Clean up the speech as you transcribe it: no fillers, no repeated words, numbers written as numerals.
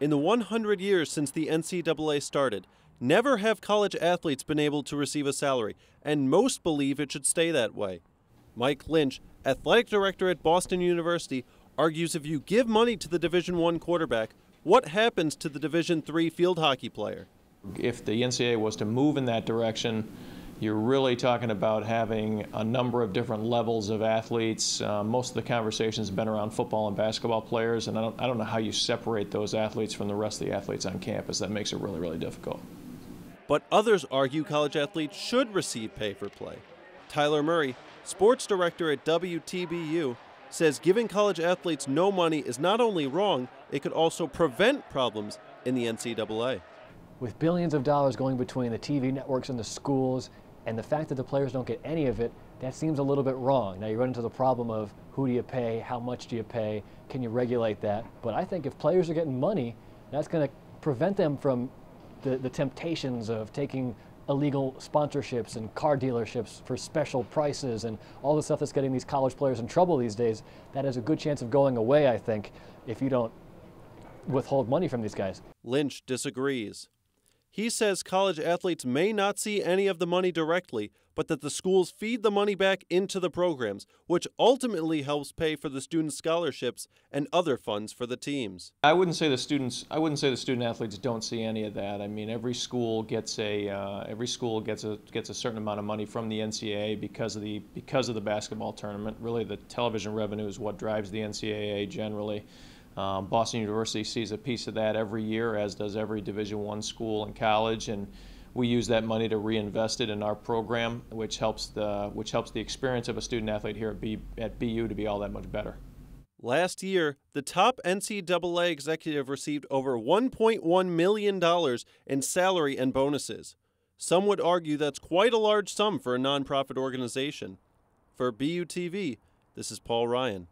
In the 100 years since the NCAA started, never have college athletes been able to receive a salary, and most believe it should stay that way. Mike Lynch, athletic director at Boston University, argues if you give money to the Division I quarterback, what happens to the Division III field hockey player? If the NCAA was to move in that direction, you're really talking about having a number of different levels of athletes. Most of the conversations have been around football and basketball players, and I don't know how you separate those athletes from the rest of the athletes on campus. That makes it really, really difficult. But others argue college athletes should receive pay for play. Tyler Murray, sports director at WTBU, says giving college athletes no money is not only wrong, it could also prevent problems in the NCAA. With billions of dollars going between the TV networks and the schools, and the fact that the players don't get any of it, that seems a little bit wrong. Now you run into the problem of who do you pay, how much do you pay, can you regulate that? But I think if players are getting money, that's going to prevent them from the temptations of taking illegal sponsorships and car dealerships for special prices and all the stuff that's getting these college players in trouble these days. That has a good chance of going away, I think, if you don't withhold money from these guys. Lynch disagrees. He says college athletes may not see any of the money directly, but that the schools feed the money back into the programs, which ultimately helps pay for the student scholarships and other funds for the teams. I wouldn't say the student athletes don't see any of that. I mean, every school gets a certain amount of money from the NCAA because of the basketball tournament. Really, the television revenue is what drives the NCAA generally. Boston University sees a piece of that every year, as does every Division I school and college, and we use that money to reinvest it in our program, which helps the experience of a student athlete here at BU to be all that much better. Last year, the top NCAA executive received over $1.1 million in salary and bonuses. Some would argue that's quite a large sum for a nonprofit organization. For BUTV, this is Paul Ryan.